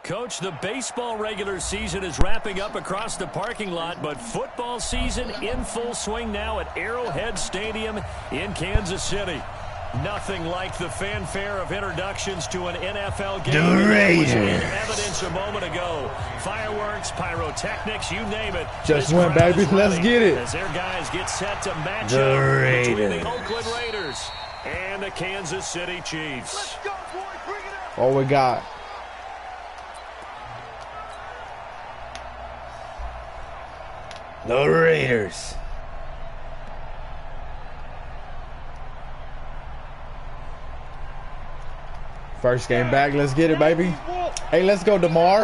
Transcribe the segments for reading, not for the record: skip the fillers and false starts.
Coach, the baseball regular season is wrapping up across the parking lot, but football season in full swing now at Arrowhead Stadium in Kansas City. Nothing like the fanfare of introductions to an NFL game that was in evidence a moment ago. Fireworks, pyrotechnics, you name it. Just win, baby. Let's get it. As their guys get set to match up between the Oakland Raiders and the Kansas City Chiefs. All we got. The Raiders. First game back. Let's get it, baby. Hey, let's go, DeMar.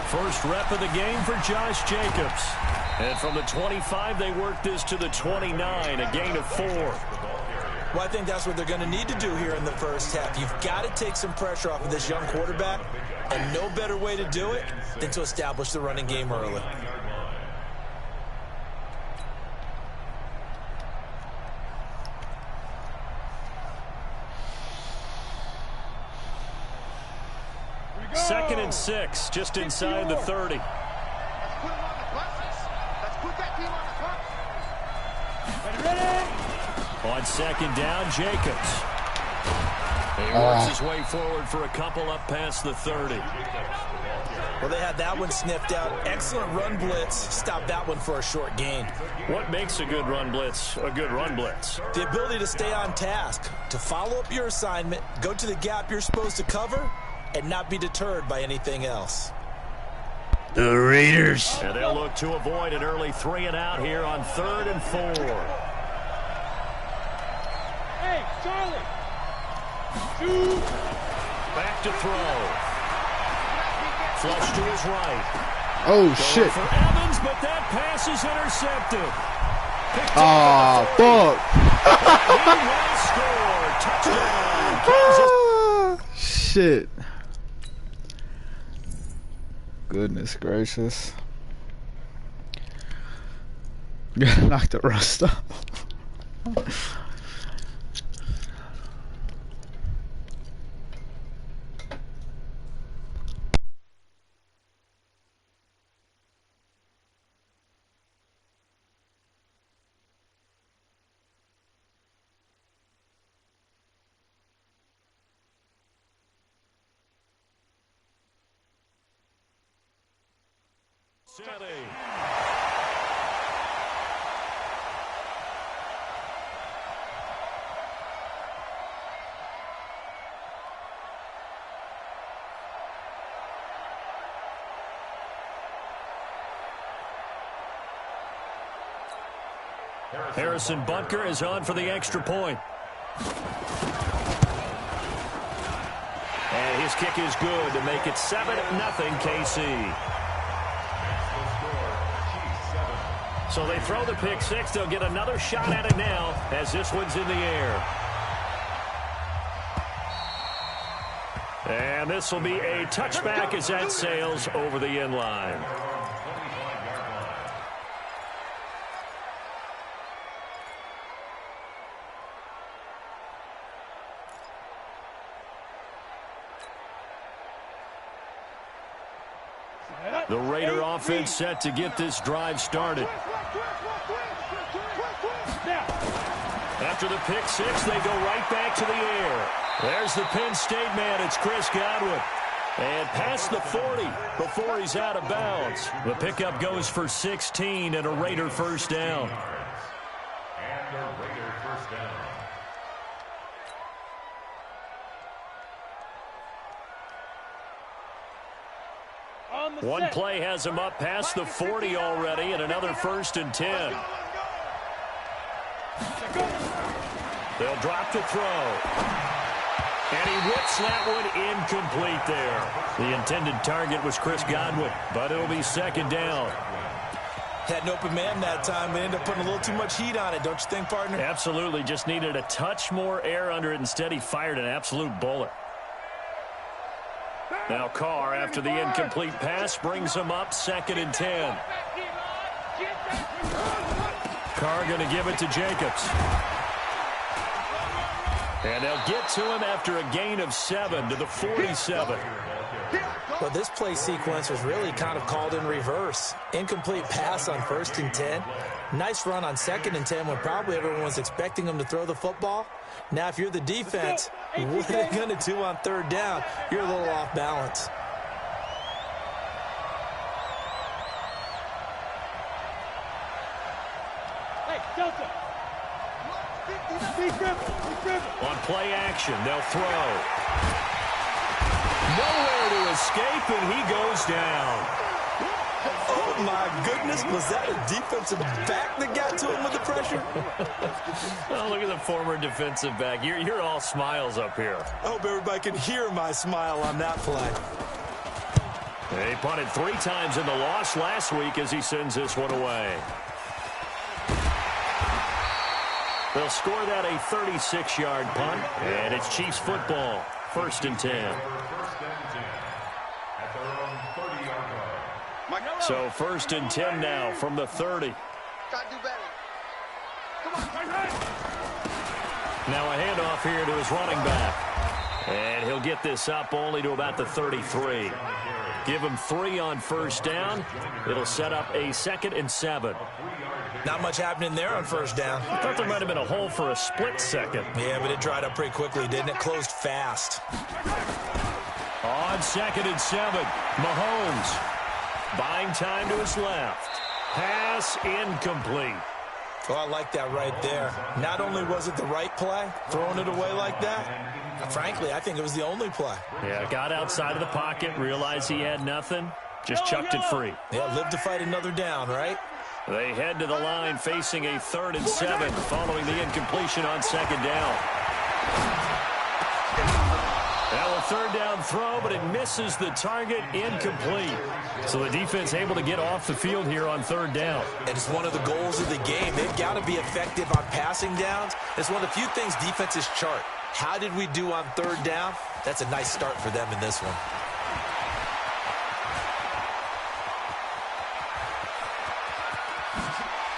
First rep of the game for Josh Jacobs. And from the 25, they work this to the 29, a gain of 4. Well, I think that's what they're going to need to do here in the first half. You've got to take some pressure off of this young quarterback, and no better way to do it than to establish the running game early. Second and 6, just inside the 30. Let's put that team on the clock. On second down, Jacobs. He works his way forward for a couple up past the 30. Well, they had that one sniffed out. Excellent run blitz. Stop that one for a short gain. What makes a good run blitz a good run blitz? The ability to stay on task, to follow up your assignment, go to the gap you're supposed to cover, and not be deterred by anything else. The Raiders. And they'll look to avoid an early 3-and-out here on 3rd and 4. Hey, Charlie. Back to throw. Flush to his right. Oh, shit. For Evans, but that pass is intercepted. Oh, fuck. He will score. Touchdown, Kansas. Shit. Goodness gracious. Knock the rust off. Harrison Butker is on for the extra point. And his kick is good to make it 7-0 KC. So they throw the pick six. They'll get another shot at it now as this one's in the air. And this will be a touchback as that sails over the end line. The Raider offense set to get this drive started. After the pick six, they go right back to the air. There's the Penn State man. It's Chris Godwin. And past the 40 before he's out of bounds. The pickup goes for 16 and a Raider first down. One play has him up past the 40 already, and another 1st and 10. They'll drop to throw. And he whips that one incomplete there. The intended target was Chris Godwin, but it'll be 2nd down. Had an open man that time, but ended up putting a little too much heat on it, don't you think, partner? Absolutely. Just needed a touch more air under it. Instead, he fired an absolute bullet. Now Carr, after the incomplete pass, brings him up 2nd and 10. Carr going to give it to Jacobs. And they'll get to him after a gain of 7 to the 47. Well, this play sequence was really kind of called in reverse. Incomplete pass on 1st and 10. Nice run on 2nd and 10 when probably everyone was expecting him to throw the football. Now, if you're the defense, what are they going to do on 3rd down? You're a little off balance. Hey, Delta. On play action, they'll throw. Nowhere to escape, and he goes down. Oh, my goodness. Was that a defensive back that got to him with the pressure? Oh, look at the former defensive back. You're all smiles up here. I hope everybody can hear my smile on that play. He punted 3 times in the loss last week as he sends this one away. They'll score that a 36-yard punt, and it's Chiefs football, 1st and 10. So 1st and 10 now from the 30. Now a handoff here to his running back. And he'll get this up only to about the 33. Give him 3 on 1st down. It'll set up a 2nd and 7. Not much happening there on 1st down. I thought there might have been a hole for a split second. Yeah, but it dried up pretty quickly, didn't it? Closed fast. On 2nd and 7, Mahomes buying time to his left. Pass incomplete. Oh, I like that right there. Not only was it the right play, throwing it away like that, frankly, I think it was the only play. Yeah, got outside of the pocket, realized he had nothing, just chucked it free. Yeah, live to fight another down, right? They head to the line facing a 3rd and 7 following the incompletion on 2nd down. Now a 3rd down throw, but it misses the target, incomplete. So the defense able to get off the field here on 3rd down. And it's one of the goals of the game. They've got to be effective on passing downs. It's one of the few things defenses chart. How did we do on 3rd down? That's a nice start for them in this one.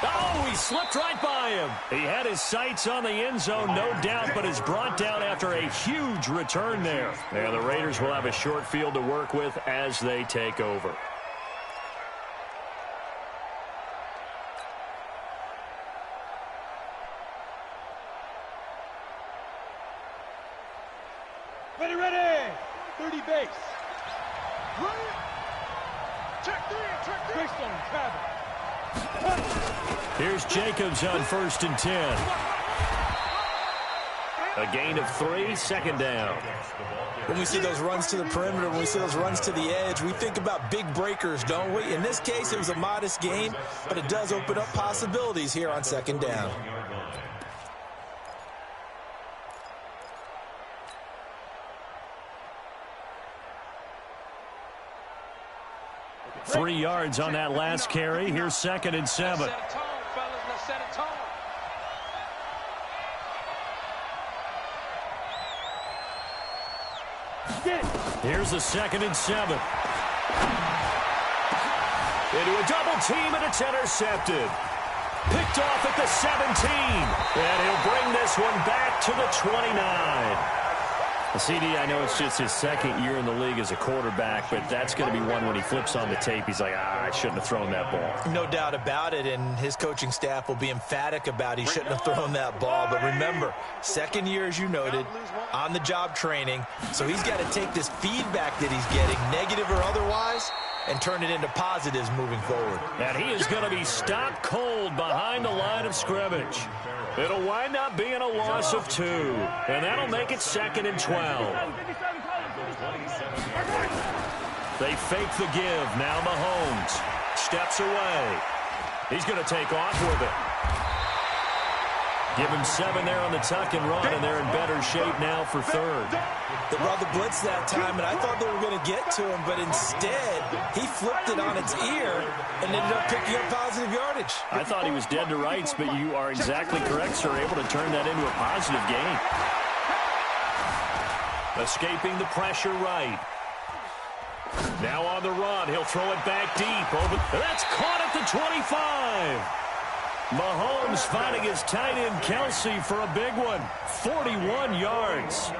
Oh, he slipped right by him. He had his sights on the end zone, no doubt, but is brought down after a huge return there. And the Raiders will have a short field to work with as they take over. Ready. 30 base. Check 3, Greystone, Travis. Here's Jacobs on 1st and 10. A gain of 3, 2nd down. When we see those runs to the perimeter, when we see those runs to the edge, we think about big breakers, don't we? In this case, it was a modest gain, but it does open up possibilities here on 2nd down. Three yards on that last carry. Here's 2nd and 7. Here's the 2nd and 7. Into a double team, and it's intercepted. Picked off at the 17. And he'll bring this one back to the 29. CD, I know it's just his 2nd year in the league as a quarterback, but that's going to be one when he flips on the tape. He's like, I shouldn't have thrown that ball. No doubt about it, and his coaching staff will be emphatic about he shouldn't have thrown that ball. But remember, 2nd year, as you noted, on-the-job training. So he's got to take this feedback that he's getting, negative or otherwise, and turn it into positives moving forward. And he is going to be stopped cold behind the line of scrimmage. It'll wind up being a loss of 2, and that'll make it 2nd and 12. They fake the give. Now Mahomes steps away. He's going to take off with it. Give him 7 there on the tuck and run, and they're in better shape now for 3rd. They brought the blitz that time, and I thought they were going to get to him, but instead, he flipped it on its ear and ended up picking up positive yardage. I thought he was dead to rights, but you are exactly correct, sir. Able to turn that into a positive gain. Escaping the pressure right. Now on the run. He'll throw it back deep. That's caught at the 25. Mahomes finding his tight end Kelsey for a big one. 41 yards.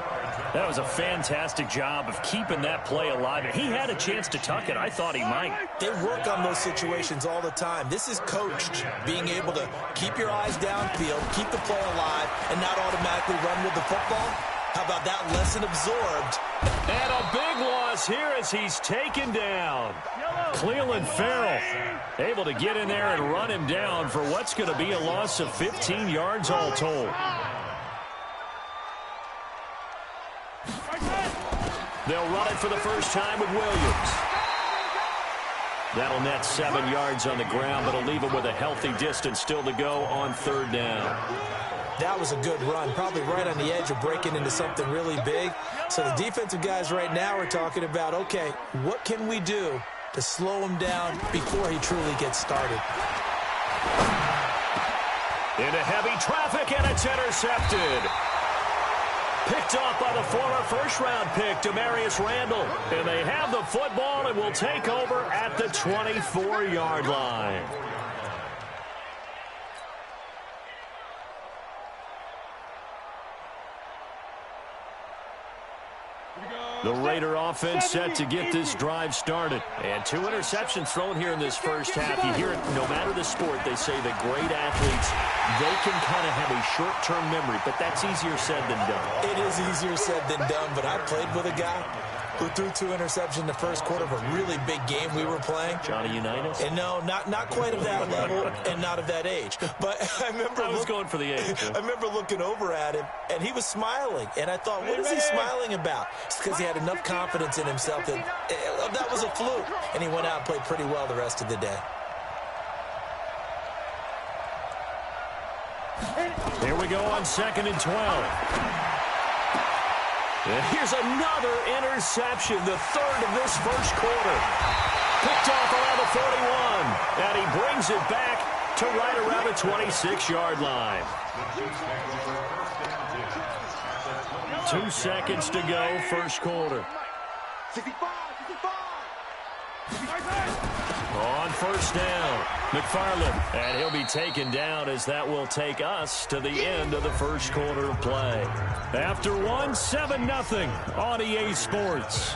That was a fantastic job of keeping that play alive. He had a chance to tuck it. I thought he might. They work on those situations all the time. This is coached, being able to keep your eyes downfield, keep the play alive, and not automatically run with the football. How about that lesson absorbed? And a big loss here as he's taken down. Cleveland Farrell able to get in there and run him down for what's going to be a loss of 15 yards all told. They'll run it for the first time with Williams. That'll net 7 yards on the ground, but it'll leave him with a healthy distance still to go on third down. That was a good run, probably right on the edge of breaking into something really big. So the defensive guys right now are talking about, okay, what can we do to slow him down before he truly gets started? Into heavy traffic, and it's intercepted. Picked off by the former first-round pick, Demarius Randall. And they have the football and will take over at the 24-yard line. The Raider offense set to get this drive started. And 2 interceptions thrown here in this first half. You hear it, no matter the sport, they say that great athletes, they can kind of have a short-term memory, but that's easier said than done. It is easier said than done, but I played with a guy who threw 2 interceptions in the first quarter of a really big game we were playing. Johnny Unitas? And no, not quite of that level and not of that age. But I was going for the age. I remember looking over at him, and he was smiling. And I thought, what is he smiling about? It's because he had enough confidence in himself that was a fluke. And he went out and played pretty well the rest of the day. Here we go on 2nd and 12. And here's another interception, the third of this first quarter. Picked off around the 41, and he brings it back to right around the 26-yard line. 2 seconds to go, first quarter. On first down, McFarland, and he'll be taken down as that will take us to the end of the first quarter of play. After 1, 7-0 on EA Sports.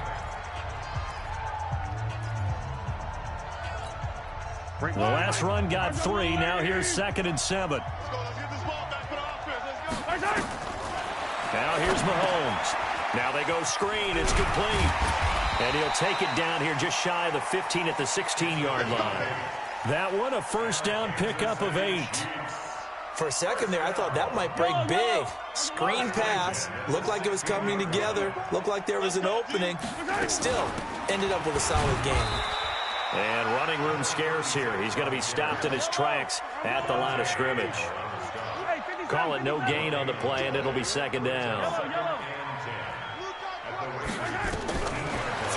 The last run got 3. Now here's 2nd and 7. Now here's Mahomes. Now they go screen. It's complete. And he'll take it down here just shy of the 15 at the 16-yard line. That one a first down pickup of 8. For a second there, I thought that might break big. Screen pass. Looked like it was coming together. Looked like there was an opening. Still, ended up with a solid game. And running room scarce here. He's going to be stopped in his tracks at the line of scrimmage. Call it no gain on the play, and it'll be 2nd down.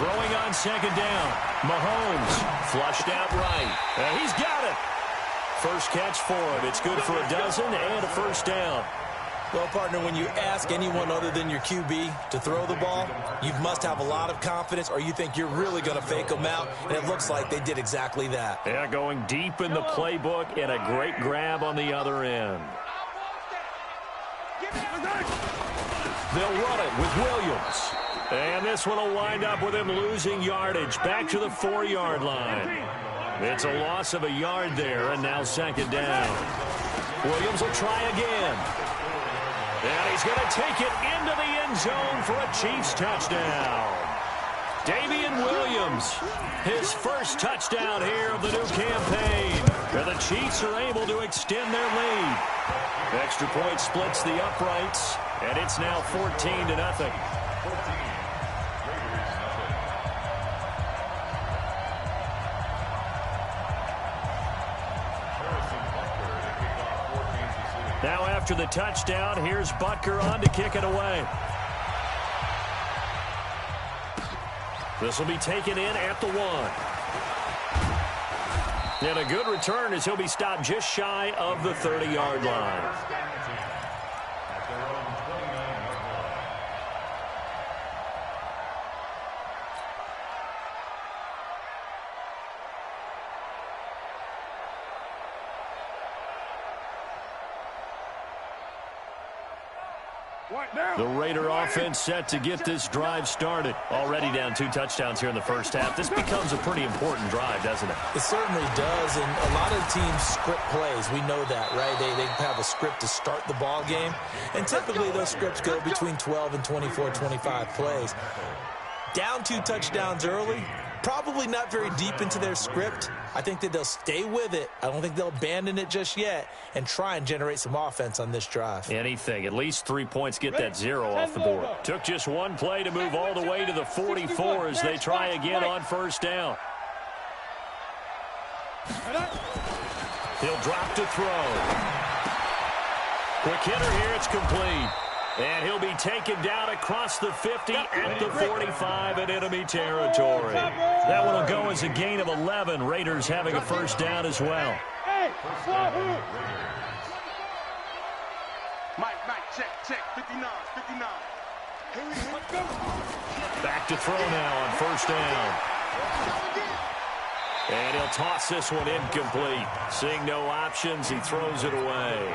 Throwing on 2nd down. Mahomes flushed out right. And he's got it. First catch for him. It's good for a dozen and a first down. Well, partner, when you ask anyone other than your QB to throw the ball, you must have a lot of confidence or you think you're really going to fake them out, and it looks like they did exactly that. Yeah, going deep in the playbook and a great grab on the other end. They'll run it with Williams. And this one will wind up with him losing yardage back to the 4-yard line. It's a loss of a yard there, and now 2nd down. Williams will try again. And he's going to take it into the end zone for a Chiefs touchdown. Damian Williams, his first touchdown here of the new campaign. And the Chiefs are able to extend their lead. Extra point splits the uprights, and it's now 14-0. Now after the touchdown, here's Butker on to kick it away. This will be taken in at the 1. And a good return as he'll be stopped just shy of the 30-yard line. The Raider offense set to get this drive started. Already down 2 touchdowns here in the first half. This becomes a pretty important drive, doesn't it? It certainly does, and a lot of teams script plays. We know that, right? They have a script to start the ball game, and typically those scripts go between 12 and 24, 25 plays. Down 2 touchdowns early, probably not very deep into their script. I think that they'll stay with it. I don't think they'll abandon it just yet and try and generate some offense on this drive. Anything. At least 3 points, get that 0 off the board. Took just 1 play to move all the way to the 44 as they try again on first down. He'll drop to throw. Quick hitter here. It's complete. And he'll be taken down across the 50 at the 45 in enemy territory. That one will go as a gain of 11. Raiders having a first down as well. Mike, check, 59. Back to throw now on first down. And he'll toss this one incomplete. Seeing no options, he throws it away.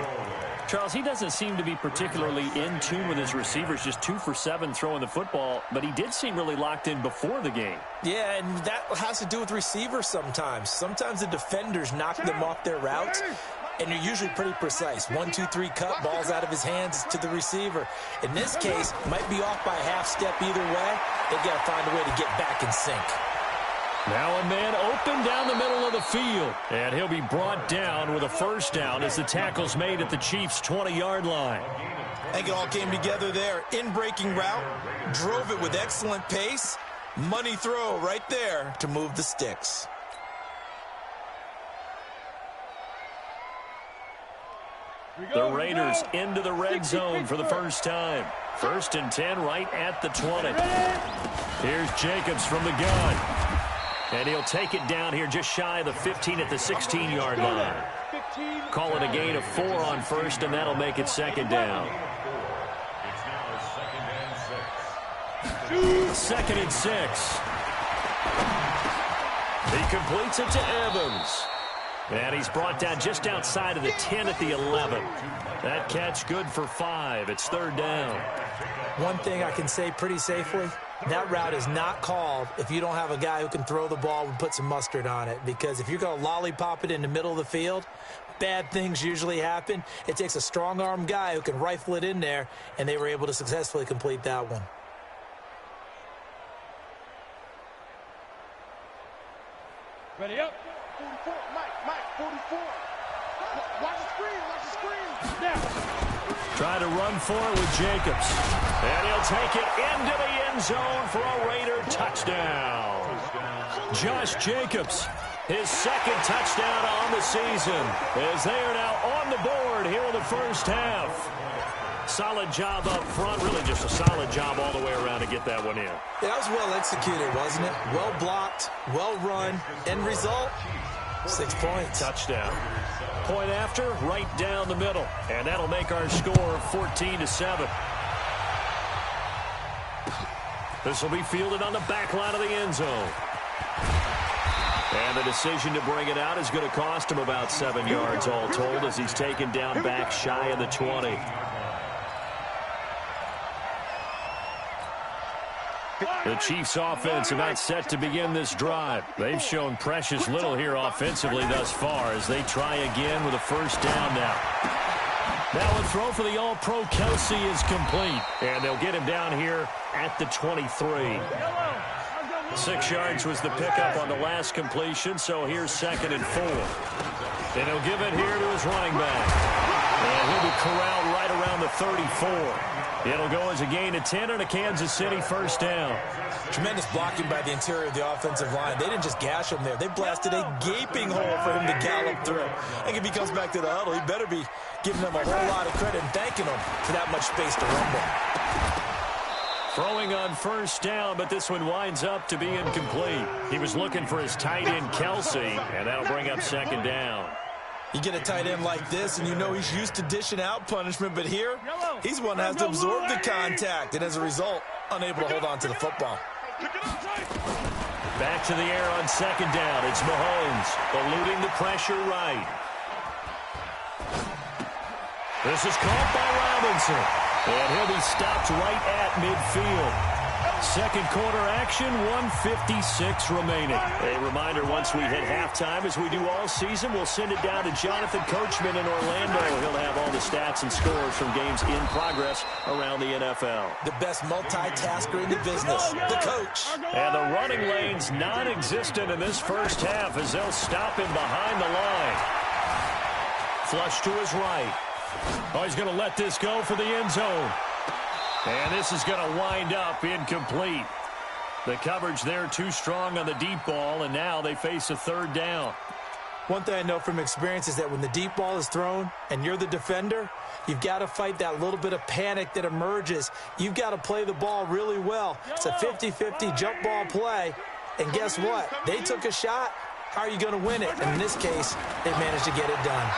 Charles, he doesn't seem to be particularly in tune with his receivers, just 2 for 7 throwing the football, but he did seem really locked in before the game. Yeah, and that has to do with receivers sometimes. Sometimes the defenders knock them off their routes, and you're usually pretty precise. 1, 2, 3 cut, balls out of his hands to the receiver. In this case, might be off by a half step either way. They got to find a way to get back in sync. Now a man open down the middle of the field. And he'll be brought down with a first down as the tackle's made at the Chiefs' 20-yard line. I think it all came together there. In-breaking route, drove it with excellent pace. Money throw right there to move the sticks. The Raiders into the red zone for the first time. 1st and 10 right at the 20. Here's Jacobs from the gun. And he'll take it down here just shy of the 15 at the 16-yard line. Call it a gain of 4 on first, and that'll make it 2nd down. 2nd and 6. He completes it to Evans. And he's brought down just outside of the 10 at the 11. That catch good for 5. It's 3rd down. One thing I can say pretty safely, that route is not called if you don't have a guy who can throw the ball and put some mustard on it. Because if you're going to lollipop it in the middle of the field, bad things usually happen. It takes a strong-arm guy who can rifle it in there, and they were able to successfully complete that one. Ready up. 44, Mike, 44. Watch the screen. Now. Try to run for it with Jacobs. And he'll take it into the end zone for a Raider touchdown. Josh Jacobs, his 2nd touchdown on the season, as they are now on the board here in the first half. Solid job up front, really just a solid job all the way around to get that one in. Yeah, that was well executed, wasn't it? Well blocked, well run. End result, 6 points. Touchdown. Point after, right down the middle. And that'll make our score 14-7. This will be fielded on the back line of the end zone. And the decision to bring it out is going to cost him about 7 yards all told as he's taken down back shy of the 20. The Chiefs offense about set to begin this drive. They've shown precious little here offensively thus far as they try again with a first down now. Now a throw for the All-Pro Kelsey is complete. And they'll get him down here at the 23. 6 yards was the pickup on the last completion, so here's 2nd and 4. And he'll give it here to his running back. And he'll be corralled right around the 34. It'll go as a gain of 10 and a Kansas City first down. Tremendous blocking by the interior of the offensive line. They didn't just gash him there. They blasted a gaping hole for him to gallop through. I think if he comes back to the huddle, he better be giving them a whole lot of credit and thanking them for that much space to rumble. Throwing on first down, but this one winds up to be incomplete. He was looking for his tight end, Kelsey, and that'll bring up 2nd down. You get a tight end like this, and you know he's used to dishing out punishment, but here, he's one that has to absorb the contact, and as a result, unable to hold on to the football. Back to the air on 2nd down. It's Mahomes eluding the pressure right. This is caught by Robinson. And he'll be stopped right at midfield. Second quarter action, 1:56 remaining. A reminder, once we hit halftime, as we do all season, we'll send it down to Jonathan Coachman in Orlando. He'll have all the stats and scores from games in progress around the NFL. The best multitasker in the business, the coach. And the running lane's non-existent in this first half as they'll stop him behind the line. Flush to his right. Oh, he's going to let this go for the end zone. And this is going to wind up incomplete. The coverage there too strong on the deep ball, and now they face a third down. One thing I know from experience is that when the deep ball is thrown and you're the defender, you've got to fight that little bit of panic that emerges. You've got to play the ball really well. It's a 50-50 jump ball play, and guess what? They took a shot. How are you going to win it? And in this case, they managed to get it done.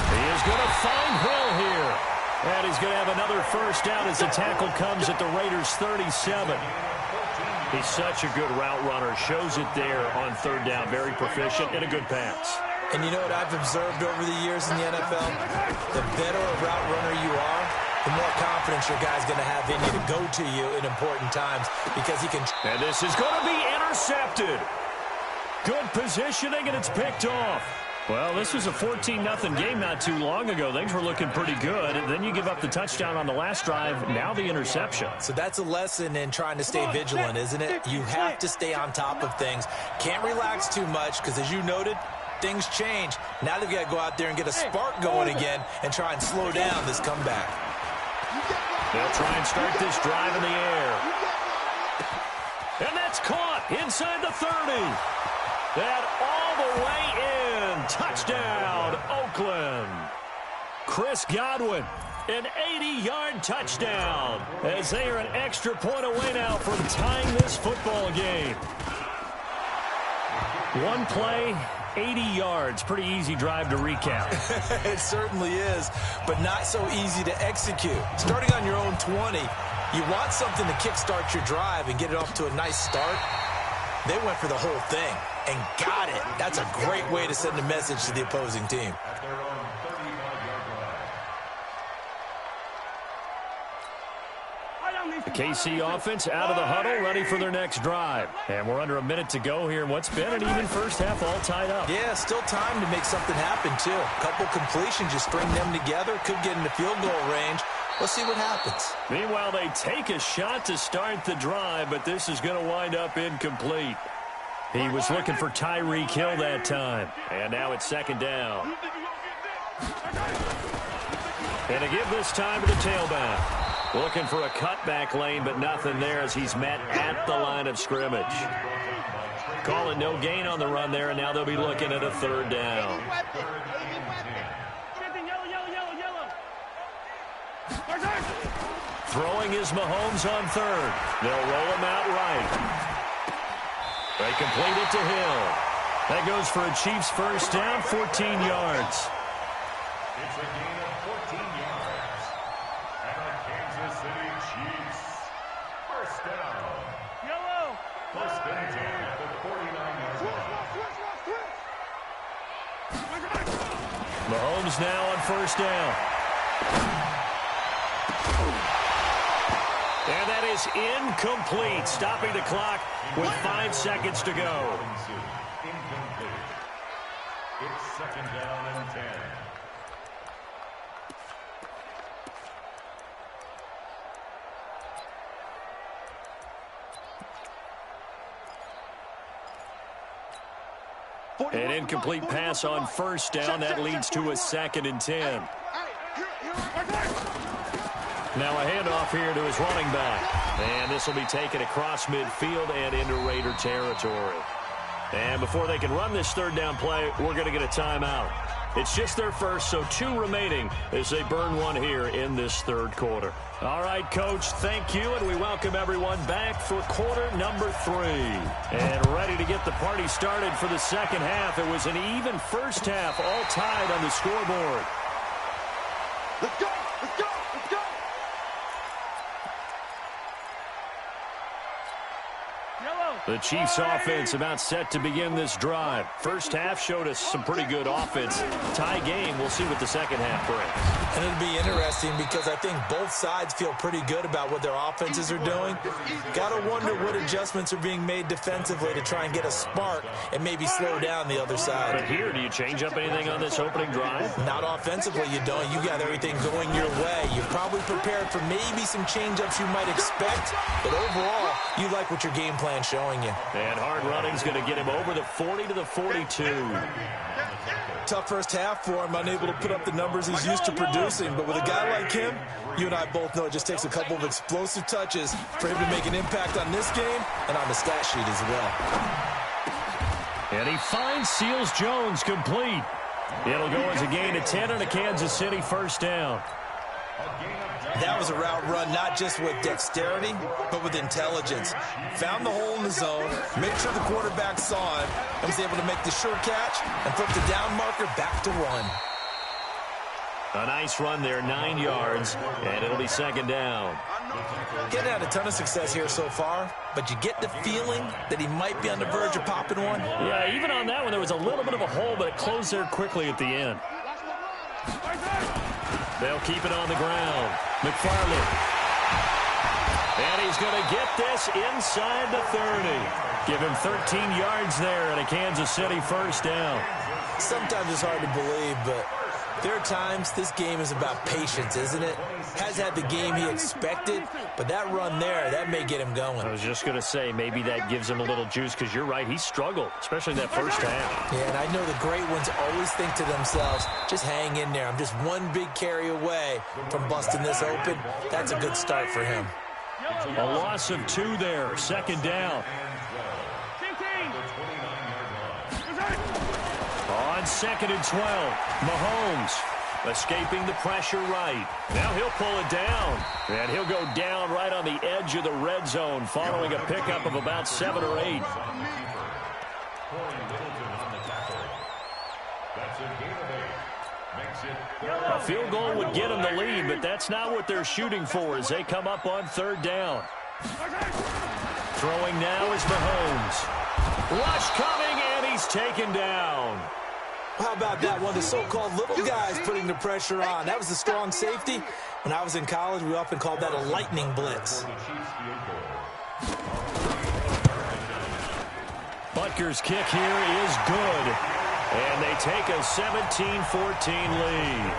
He is going to find Hill here. And he's going to have another first down as the tackle comes at the Raiders' 37. He's such a good route runner. Shows it there on third down. Very proficient and a good pass. And you know what I've observed over the years in the NFL? The better a route runner you are, the more confidence your guy's going to have in you to go to you in important times because he can. And this is going to be intercepted. Good positioning, and it's picked off. Well, this was a 14-0 game not too long ago. Things were looking pretty good. And then you give up the touchdown on the last drive. Now the interception. So that's a lesson in trying to stay vigilant, isn't it? You have to stay on top of things. Can't relax too much because, as you noted, things change. Now they've got to go out there and get a spark going again and try and slow down this comeback. They'll try and start this drive in the air. And that's caught inside the 30. That all the way in. Touchdown, Oakland. Chris Godwin, an 80-yard touchdown, as they are an extra point away now from tying this football game. One play, 80 yards. Pretty easy drive to recap. It certainly is, but not so easy to execute. Starting on your own 20, you want something to kickstart your drive and get it off to a nice start. They went for the whole thing and got it. That's a great way to send a message to the opposing team. The KC offense out of the huddle, ready for their next drive. And we're under a minute to go here in what's been an even first half, all tied up. Yeah, still time to make something happen, too. A couple completions, just string them together. Could get into field goal range. Let's see what happens. Meanwhile, they take a shot to start the drive, but this is going to wind up incomplete. He was looking for Tyreek Hill that time. And now it's second down. And to give this time to the tailback. Looking for a cutback lane, but nothing there as he's met at the line of scrimmage. Calling no gain on the run there, and now they'll be looking at a third down. Throwing is Mahomes on third. They'll roll him out right. They complete it to Hill. That goes for a Chiefs first down, 14 yards. It's a gain of 14 yards. And the Kansas City Chiefs first down. Yellow. First and 10 at the 49-yard line. Mahomes now on first down. And that is incomplete, stopping the clock with 5 seconds to go. Incomplete. It's second down and 10. An incomplete pass on first down. That leads to a second and 10. Now a handoff here to his running back. And this will be taken across midfield and into Raider territory. And before they can run this third down play, we're going to get a timeout. It's just their first, so 2 remaining as they burn one here in this third quarter. All right, Coach, thank you, and we welcome everyone back for quarter number 3. And ready to get the party started for the second half. It was an even first half, all tied on the scoreboard. Let's go. Let's go. Let's go. Yellow. The Chiefs offense about set to begin this drive. First half showed us some pretty good offense. Tie game. We'll see what the second half brings. And it'll be interesting because I think both sides feel pretty good about what their offenses are doing. Got to wonder what adjustments are being made defensively to try and get a spark and maybe slow down the other side. But here, do you change up anything on this opening drive? Not offensively, you don't. You got everything going your way. You're probably prepared for maybe some change-ups you might expect, but overall, you like what your game plan's showing you. And hard running's going to get him over the 40 to the 42. Tough first half for him, unable to put up the numbers he's used to producing. But with a guy like him, you and I both know it just takes a couple of explosive touches for him to make an impact on this game and on the stat sheet as well. And he finds Seals Jones complete. It'll go as a gain of 10 and a Kansas City first down. That was a route run not just with dexterity, but with intelligence. Found the hole in the zone, made sure the quarterback saw it, and was able to make the sure catch and flip the down marker back to 1. A nice run there, 9 yards, and it'll be second down. Getting had a ton of success here so far, but you get the feeling that he might be on the verge of popping one. Yeah, even on that one, there was a little bit of a hole, but it closed there quickly at the end. They'll keep it on the ground. McFarland. And he's going to get this inside the 30. Give him 13 yards there and a Kansas City first down. Sometimes it's hard to believe, but there are times this game is about patience, isn't it? Has had the game he expected, but that run there, that may get him going. I was just going to say, maybe that gives him a little juice, because you're right, he struggled, especially that first half. Yeah, and I know the great ones always think to themselves, just hang in there. I'm just one big carry away from busting this open. That's a good start for him. A loss of 2 there, second down. On second and 12, Mahomes escaping the pressure right. Now he'll pull it down, and he'll go down right on the edge of the red zone following a pickup of about 7 or 8. A field goal would get them the lead, but that's not what they're shooting for as they come up on third down. Throwing now is Mahomes. Rush coming, and he's taken down. How about that one? The so-called little guys putting the pressure on. That was the strong safety. When I was in college, we often called that a lightning blitz. Butker's kick here is good. And they take a 17-14 lead.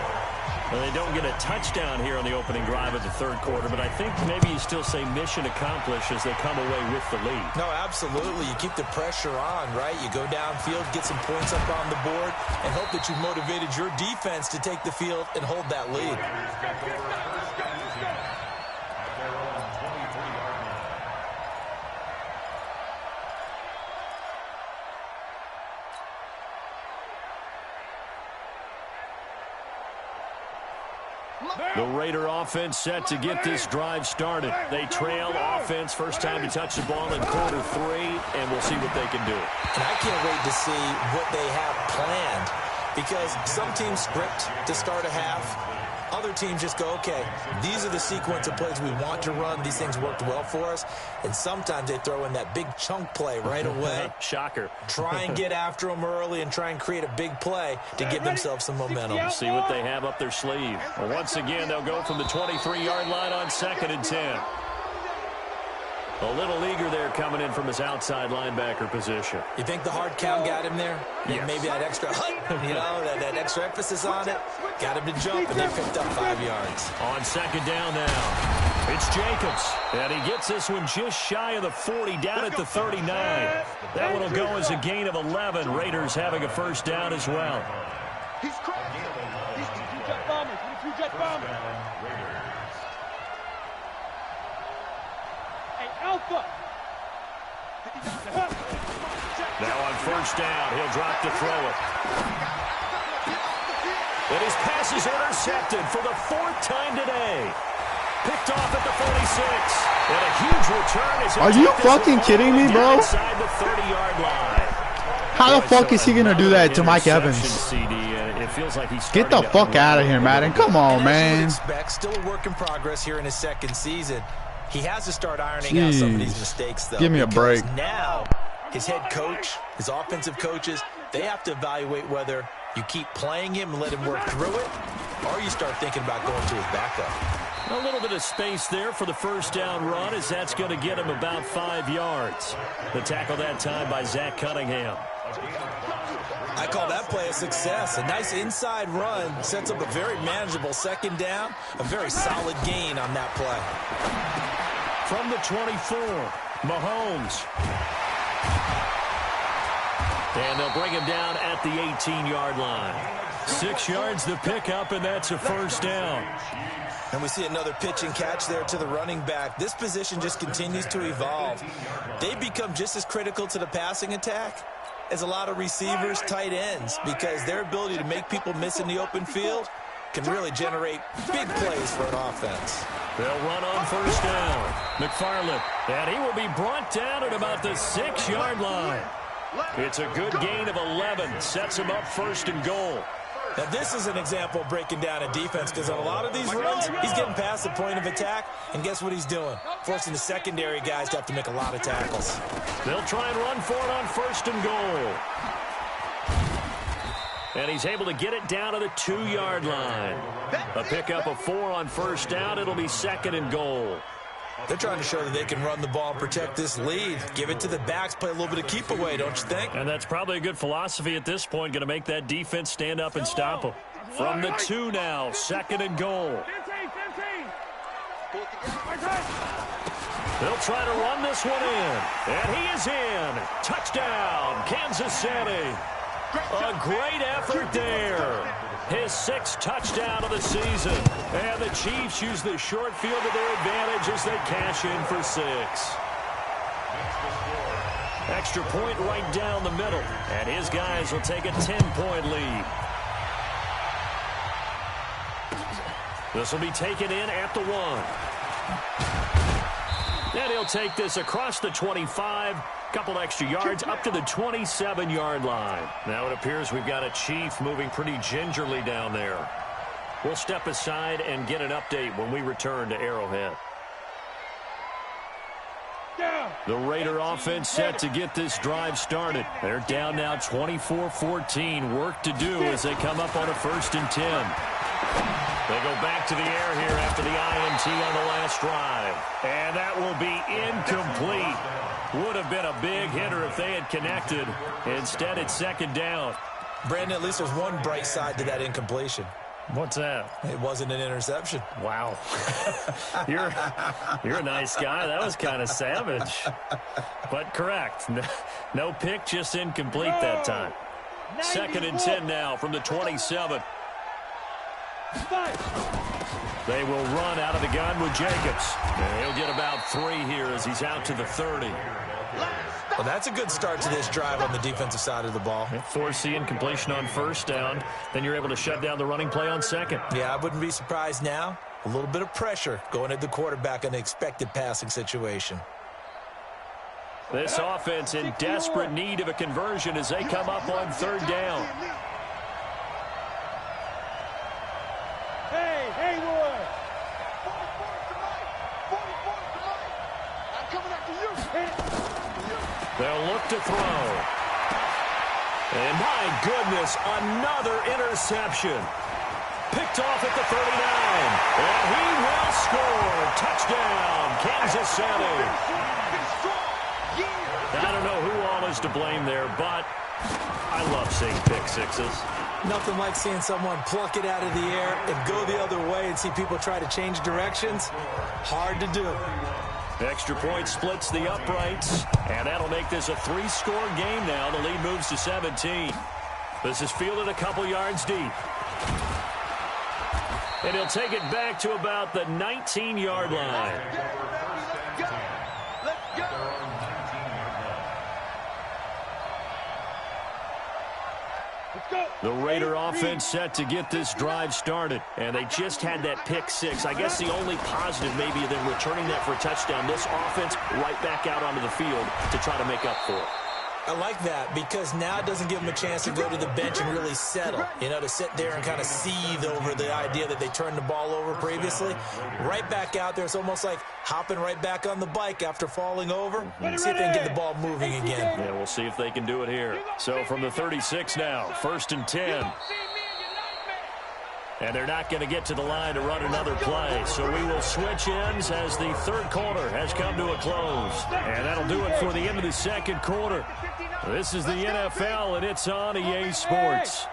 Well, they don't get a touchdown here on the opening drive of the third quarter, but I think maybe you still say mission accomplished as they come away with the lead. No, absolutely. You keep the pressure on, right? You go downfield, get some points up on the board, and hope that you've motivated your defense to take the field and hold that lead. The Raider offense set to get this drive started. They trail offense, first time to touch the ball in quarter 3, and we'll see what they can do. And I can't wait to see what they have planned, because some teams script to start a half. Other teams just go, okay, these are the sequence of plays we want to run. These things worked well for us. And sometimes they throw in that big chunk play right away. Shocker. Try and get after them early and try and create a big play to give themselves some momentum. See what they have up their sleeve. Well, once again, they'll go from the 23-yard line on second and 10. A little eager there coming in from his outside linebacker position. You think the hard count got him there? Yes. Maybe that extra that extra emphasis on it got him to jump, and they picked up 5 yards. On second down now, it's Jacobs. And he gets this one just shy of the 40, down at the 39. That one will go as a gain of 11. Raiders having a first down as well. He's crazy. He's two jet bombers. Two jet bombers. Hey, Alpha. Now on first down, he'll drop to throw it. And his pass is intercepted for the 4th time today. Picked off at the 46. And a huge return. As Are you fucking kidding me, bro? Inside the 30-yard line. How the fuck is he going to do that to Mike Evans? It feels like he's Get the fuck out of here, Madden. Come on, man. Still a work in progress here in his second season. He has to start ironing out some of these mistakes, though. Give me a break. Now, his head coach, his offensive coaches, they have to evaluate whether you keep playing him and let him work through it, or you start thinking about going to his backup. A little bit of space there for the first down run, as that's going to get him about 5 yards. The tackle that time by Zach Cunningham. I call that play a success. A nice inside run sets up a very manageable second down, a very solid gain on that play. From the 24, Mahomes. And they'll bring him down at the 18-yard line. 6 yards the pickup, and that's a first down. And we see another pitch and catch there to the running back. This position just continues to evolve. They become just as critical to the passing attack as a lot of receivers, tight ends, because their ability to make people miss in the open field can really generate big plays for an offense. They'll run on first down. McFarland, and he will be brought down at about the 6-yard line. It's a good gain of 11. Sets him up first and goal. Now, this is an example of breaking down a defense, because on a lot of these runs, he's getting past the point of attack, and guess what he's doing? Forcing the secondary guys to have to make a lot of tackles. They'll try and run for it on first and goal. And he's able to get it down to the 2-yard line. A pickup of 4 on first down. It'll be second and goal. They're trying to show that they can run the ball and protect this lead. Give it to the backs, play a little bit of keep away, don't you think? And that's probably a good philosophy at this point, going to make that defense stand up and stop them. From the 2 now, second and goal. They'll try to run this one in. And he is in. Touchdown, Kansas City. A great effort there. His 6th touchdown of the season. And the Chiefs use the short field to their advantage as they cash in for 6. Extra point right down the middle. And his guys will take a 10-point lead. This will be taken in at the 1. And he'll take this across the 25. Couple extra yards up to the 27-yard line. Now it appears we've got a Chief moving pretty gingerly down there. We'll step aside and get an update when we return to Arrowhead. The Raider offense set to get this drive started. They're down now 24-14. Work to do as they come up on a 1st and 10. They go back to the air here after the INT on the last drive. And that will be incomplete. Would have been a big hitter if they had connected. Instead, it's second down. Brandon, at least there's one bright side to that incompletion. What's that? It wasn't an interception. Wow. You're a nice guy. That was kind of savage. But correct. No pick, just incomplete that time. Second and 10 now from the 27. They will run out of the gun with Jacobs. And he'll get about 3 here as he's out to the 30. Well, that's a good start to this drive on the defensive side of the ball. Force the incompletion on first down. Then you're able to shut down the running play on second. Yeah, I wouldn't be surprised now. A little bit of pressure going at the quarterback in an expected passing situation. This offense in desperate need of a conversion as they come up on 3rd down. Hey, Haywood! 44 tonight. I'm coming after you. They'll look to throw. And my goodness, another interception. Picked off at the 39. And he will score. Touchdown, Kansas City. I don't know who all is to blame there, but I love seeing pick sixes. Nothing like seeing someone pluck it out of the air and go the other way and see people try to change directions. Hard to do. Extra point splits the uprights, and that'll make this a 3-score game now. The lead moves to 17. This is fielded a couple yards deep. And he'll take it back to about the 19-yard line. Let's go. The Raider offense set to get this drive started, and they just had that pick 6. I guess the only positive maybe of them returning that for a touchdown. This offense right back out onto the field to try to make up for it. I like that because now it doesn't give them a chance to go to the bench and really settle, to sit there and kind of seethe over the idea that they turned the ball over previously. Right back out there, it's almost like hopping right back on the bike after falling over. See if they can get the ball moving again. Yeah, we'll see if they can do it here. So from the 36 now, 1st and 10. And they're not going to get to the line to run another play. So we will switch ends as the third quarter has come to a close. And that'll do it for the end of the second quarter. This is the NFL, and it's on EA Sports.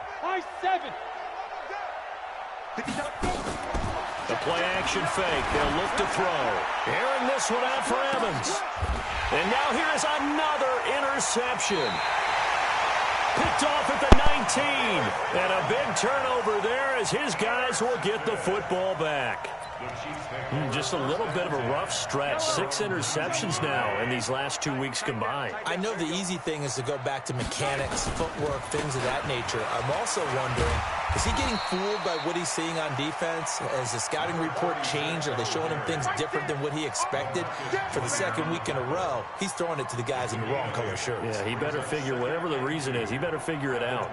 The play-action fake. They'll look to throw. Airing this one out for Evans. And now here is another interception. Picked off at the 19. And a big turnover there as his guys will get the football back. Just a little bit of a rough stretch. 6 interceptions now in these last 2 weeks combined. I know the easy thing is to go back to mechanics, footwork, things of that nature. I'm also wondering, is he getting fooled by what he's seeing on defense? Has the scouting report changed? Are they showing him things different than what he expected? For the second week in a row, he's throwing it to the guys in the wrong color shirts. Yeah, he better figure, whatever the reason is, he better figure it out.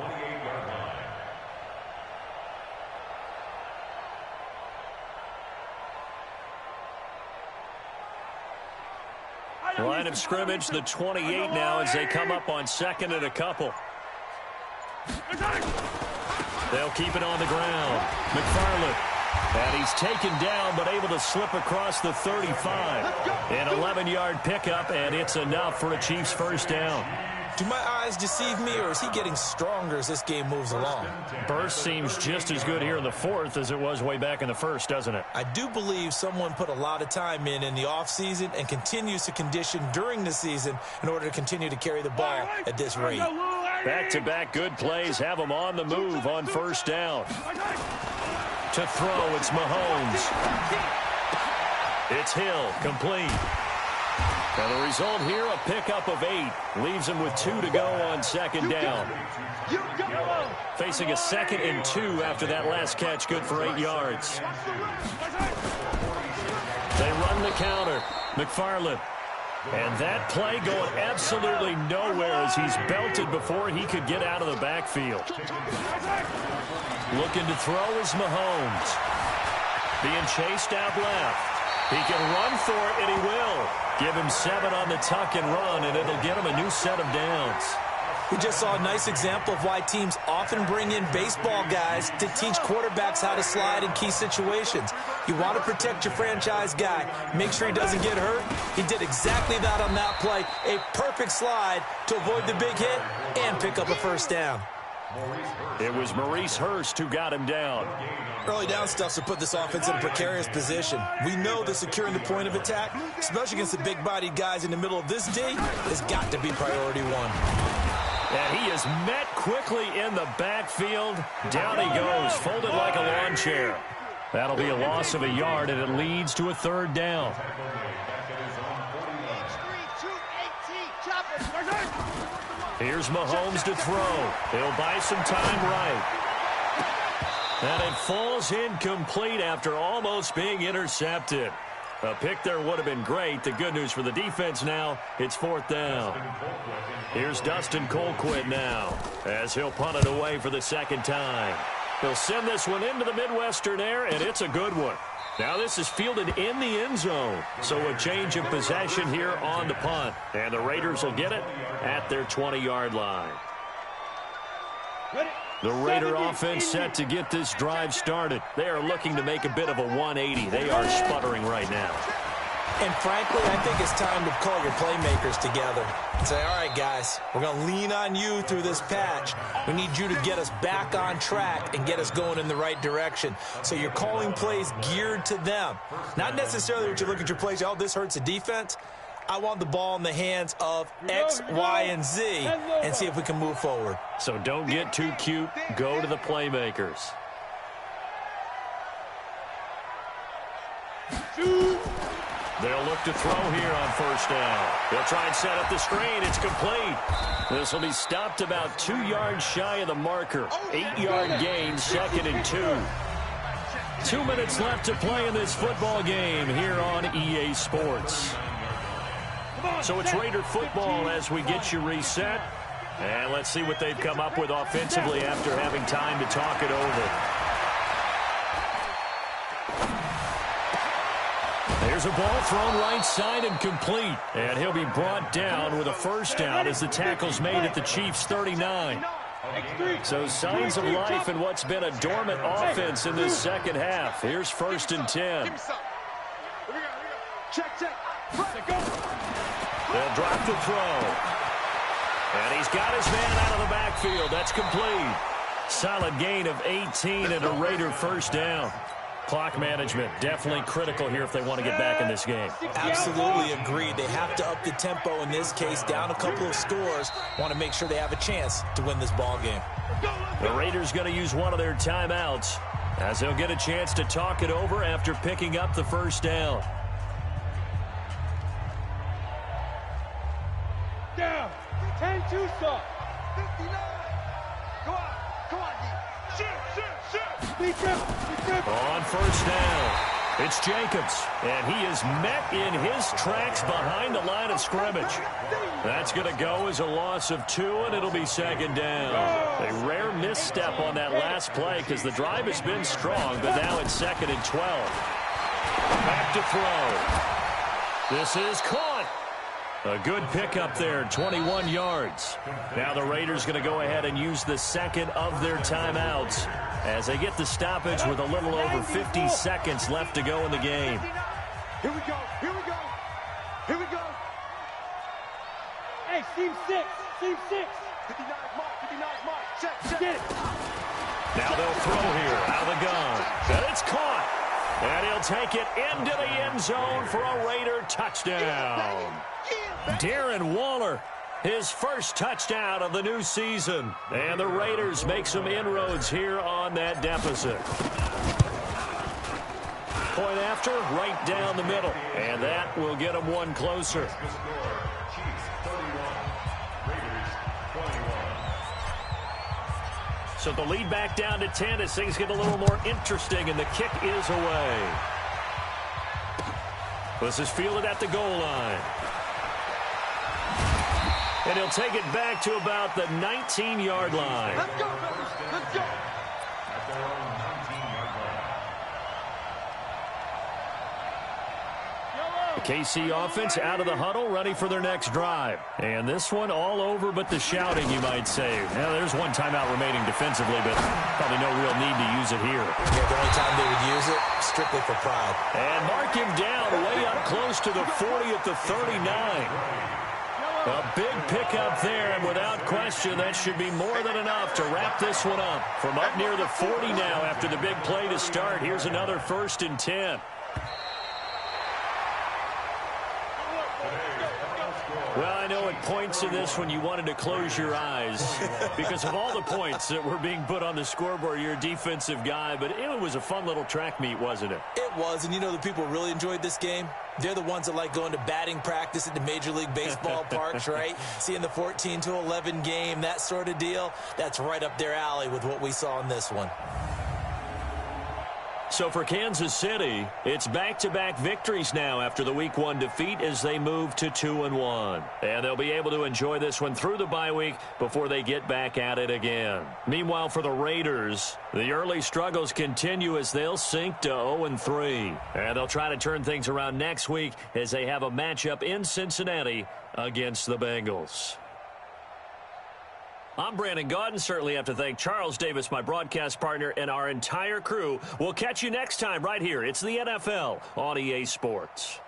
Line of scrimmage, the 28 now as they come up on 2nd and a couple. They'll keep it on the ground. McFarland. And he's taken down but able to slip across the 35. An 11-yard pickup, and it's enough for a Chiefs first down. Do my eyes deceive me, or is he getting stronger as this game moves along? Burst seems just as good here in the 4th as it was way back in the 1st, doesn't it? I do believe someone put a lot of time in the offseason and continues to condition during the season in order to continue to carry the ball at this rate. Back-to-back good plays have them on the move on first down. To throw, it's Mahomes. It's Hill, complete. And the result here, a pickup of 8. Leaves him with 2 to go on 2nd down. Facing a 2nd and 2 after that last catch, good for 8 yards. They run the counter. McFarland. And that play going absolutely nowhere as he's belted before he could get out of the backfield. Looking to throw is Mahomes. Being chased out left. He can run for it, and he will. Give him 7 on the tuck and run, and it'll get him a new set of downs. We just saw a nice example of why teams often bring in baseball guys to teach quarterbacks how to slide in key situations. You want to protect your franchise guy. Make sure he doesn't get hurt. He did exactly that on that play. A perfect slide to avoid the big hit and pick up a first down. It was Maurice Hurst who got him down. Early down stuff to put this offense in a precarious position. We know that securing the point of attack, especially against the big-bodied guys in the middle of this D, has got to be priority 1. And he is met quickly in the backfield. Down he goes, folded like a lawn chair. That'll be a loss of a yard, and it leads to a 3rd down. Here's Mahomes to throw. He'll buy some time right. And it falls incomplete after almost being intercepted. A pick there would have been great. The good news for the defense now, it's 4th down. Here's Dustin Colquitt now as he'll punt it away for the 2nd time. He'll send this one into the Midwestern air, and it's a good one. Now this is fielded in the end zone, so a change of possession here on the punt. And the Raiders will get it at their 20-yard line. The Raider offense set to get this drive started. They are looking to make a bit of a 180. They are sputtering right now. And frankly, I think it's time to call your playmakers together and say, all right, guys, we're going to lean on you through this patch. We need you to get us back on track and get us going in the right direction. So you're calling plays geared to them. Not necessarily that you look at your plays, oh, this hurts the defense. I want the ball in the hands of X, Y, and Z and see if we can move forward. So don't get too cute. Go to the playmakers. They'll look to throw here on first down. They'll try and set up the screen. It's complete. This will be stopped about 2 yards shy of the marker. 8-yard gain, 2nd and 2. 2 minutes left to play in this football game here on EA Sports. So it's Raider football as we get you reset. And let's see what they've come up with offensively after having time to talk it over. There's a ball thrown right side and complete. And he'll be brought down with a first down as the tackle's made at the Chiefs' 39. So signs of life in what's been a dormant offense in this second half. Here's 1st and 10. They'll drop the throw. And he's got his man out of the backfield. That's complete. Solid gain of 18 and a Raider first down. Clock management definitely critical here if they want to get back in this game. Absolutely agreed. They have to up the tempo in this case, down a couple of scores. Want to make sure they have a chance to win this ball game. The Raiders going to use one of their timeouts as they'll get a chance to talk it over after picking up the first down. Down. 10-2 stop. 59. Go on. Go on. Shoot. Be careful. On first down, it's Jacobs, and he is met in his tracks behind the line of scrimmage. That's going to go as a loss of 2, and it'll be second down. A rare misstep on that last play because the drive has been strong, but now it's 2nd and 12. Back to throw. This is caught. A good pickup there, 21 yards. Now the Raiders going to go ahead and use the second of their timeouts as they get the stoppage with a little over 50 seconds left to go in the game. Here we go. Here we go. Here we go. Hey, seam 6. Seam 6. 59 mark. 59 mark. Check. Get it. Now they'll throw here out of the gun. And it's caught. And he'll take it into the end zone for a Raider touchdown. Darren Waller, his first touchdown of the new season. And the Raiders make some inroads here on that deficit. Point after, right down the middle. And that will get them one closer. So the lead back down to 10 as things get a little more interesting, and the kick is away. This is fielded at the goal line. And he'll take it back to about the 19-yard line. Let's go, fellas. Let's go. The KC offense out of the huddle, ready for their next drive. And this one all over but the shouting, you might say. Now, there's one timeout remaining defensively, but probably no real need to use it here. Yeah, the only time they would use it, strictly for pride. And mark him down way up close to the 40 at the 39. A big pickup there, and without question, that should be more than enough to wrap this one up. From up near the 40 now after the big play to start, here's another 1st and 10. Well, I know at points in this when you wanted to close your eyes because of all the points that were being put on the scoreboard. You're a defensive guy, but it was a fun little track meet, wasn't it? It was, and you know the people who really enjoyed this game? They're the ones that like going to batting practice at the Major League Baseball parks, right? Seeing the 14-11 game, that sort of deal. That's right up their alley with what we saw in this one. So for Kansas City, it's back-to-back victories now after the Week 1 defeat as they move to 2-1. And they'll be able to enjoy this one through the bye week before they get back at it again. Meanwhile, for the Raiders, the early struggles continue as they'll sink to 0-3. And they'll try to turn things around next week as they have a matchup in Cincinnati against the Bengals. I'm Brandon Gaudin. Certainly have to thank Charles Davis, my broadcast partner, and our entire crew. We'll catch you next time right here. It's the NFL on EA Sports.